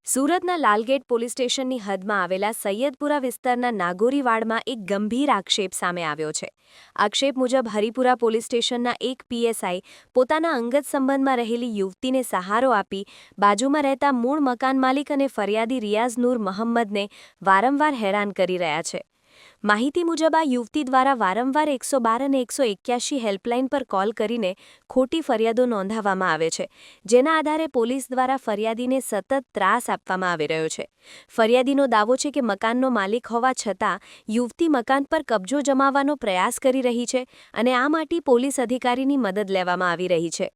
સુરતના લાલગેટ પોલીસ સ્ટેશનની હદમાં આવેલા સૈયદપુરા વિસ્તારના નાગોરીવાડમાં એક ગંભીર આક્ષેપ સામે આવ્યો છે. આક્ષેપ મુજબ હરિપુરા પોલીસ સ્ટેશનના એક પીએસઆઈ પોતાના અંગત સંબંધમાં રહેલી યુવતીને સહારો આપી બાજુમાં રહેતા મૂળ મકાન માલિક અને ફરિયાદી રિયાઝ નૂર મહમ્મદને વારંવાર હેરાન કરી રહ્યા છે. માહિતી મુજબ આ યુવતી દ્વારા વારંવાર 112 અને 181 હેલ્પલાઇન પર કોલ કરીને ખોટી ફરિયાદો નોંધાવવામાં આવે છે, જેના આધારે પોલીસ દ્વારા ફરિયાદીને સતત ત્રાસ આપવામાં આવી રહ્યો છે. ફરિયાદીનો દાવો છે કે મકાનનો માલિક હોવા છતાં યુવતી મકાન પર કબજો જમાવવાનો પ્રયાસ કરી રહી છે અને આ માટે પોલીસ અધિકારીની મદદ લેવામાં આવી રહી છે.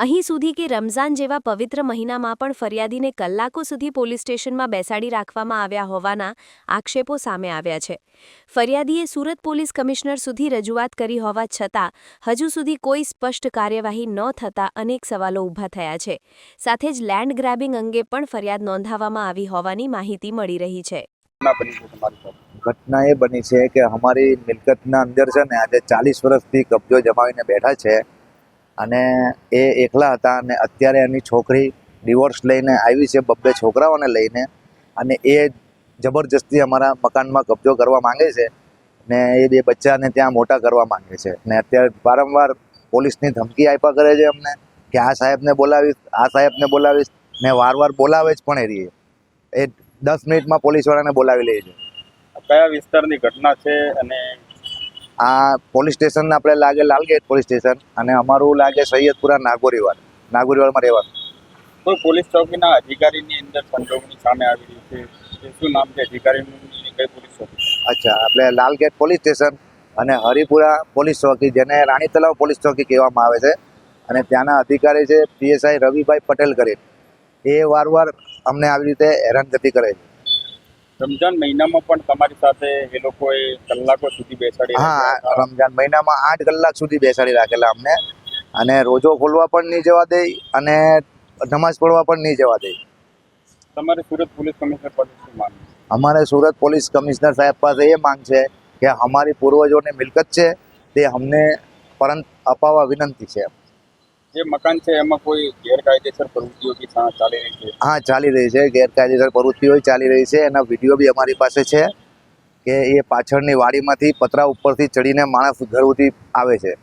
અહીં સુધી કે રમઝાન જેવા પવિત્ર મહિનામાં પણ ફરિયાદીને કલાકો સુધી પોલીસ સ્ટેશનમાં બેસાડી રાખવામાં આવ્યા હોવાના આક્ષેપો સામે આવ્યા છે. ફરિયાદીએ સુરત પોલીસ કમિશનર સુધી રજૂઆત કરી હોવા છતાં હજુ સુધી કોઈ સ્પષ્ટ કાર્યવાહી ન થતાં અનેક સવાલો ઊભા થયા છે. સાથે જ લેન્ડ ગ્રેબિંગ અંગે પણ ફરિયાદ નોંધાવવામાં આવી હોવાની માહિતી મળી રહી છે. ઘટના એ બની છે કે અમારી મિલકતના અંદર છે ને આજે 40 વર્ષથી કબજો જમાવીને બેઠા છે અને એ એકલા હતા અને અત્યારે એની છોકરી ડિવોર્સ લઈને આવી છે, 2 છોકરાઓને લઈને, અને એ જબરજસ્તી અમારા મકાનમાં કબજો કરવા માંગે છે ને એ 2 બચ્ચાને ત્યાં મોટા કરવા માંગે છે ને અત્યારે વારંવાર પોલીસની ધમકી આપ્યા કરે છે અમને કે આ સાહેબને બોલાવીશ ને વાર બોલાવે જ પણ એ 10 મિનિટમાં પોલીસવાળાને બોલાવી લે છે. કયા વિસ્તારની ઘટના છે? અને આ પોલીસ સ્ટેશન આપણે લાગે લાલગેટ પોલીસ સ્ટેશન અને અમારું લાગે સૈયદપુરા નાગોરીવાડમાં રહેવાનું. કોઈ પોલીસ ચોકીના અધિકારીની અંદર સંડોવણી સામે આવી રહી છે, શું નામ છે અધિકારીનું? કઈ પોલીસ ચોકી? અચ્છા, આપણે લાલગેટ પોલીસ સ્ટેશન અને હરિપુરા પોલીસ ચોકી, જેને રાણી તલાવ પોલીસ ચોકી કહેવામાં આવે છે, અને ત્યાંના અધિકારી છે પીએસઆઈ રવિભાઈ પટેલ કરી. એ વારંવાર અમને આવી રીતે હેરાનગતિ કરે છે. રમજાન મહિનામાં પણ તમારી સાથે એ લોકોએ કલાકો સુધી બેસાડી? હા, રમજાન મહિનામાં 8 કલાક સુધી બેસાડી રાખેલા અમને, અને રોજો ખોલવા પણ નહીં જવા દે અને નમાઝ પઢવા પણ નહીં જવા દે. તમારે સુરત પોલીસ કમિશનર પાસે શું માંગ? અમારે સુરત પોલીસ કમિશનર સાહેબ પાસે એ માંગ છે કે અમારી પૂર્વજોની મિલકત છે તે અમને પરત અપાવવા વિનંતી છે. જે મકાન છે એમાં કોઈ ગેરકાયદેસર પ્રવૃત્તિઓ ચાલી રહી છે? હા, ચાલી રહી છે. ગેરકાયદેસર પ્રવૃત્તિઓ ચાલી રહી છે. એના વિડીયો બી અમારી પાસે છે કે એ પાછળની વાડીમાંથી પતરા ઉપરથી ચડીને માણસ ઘર સુધી આવે છે.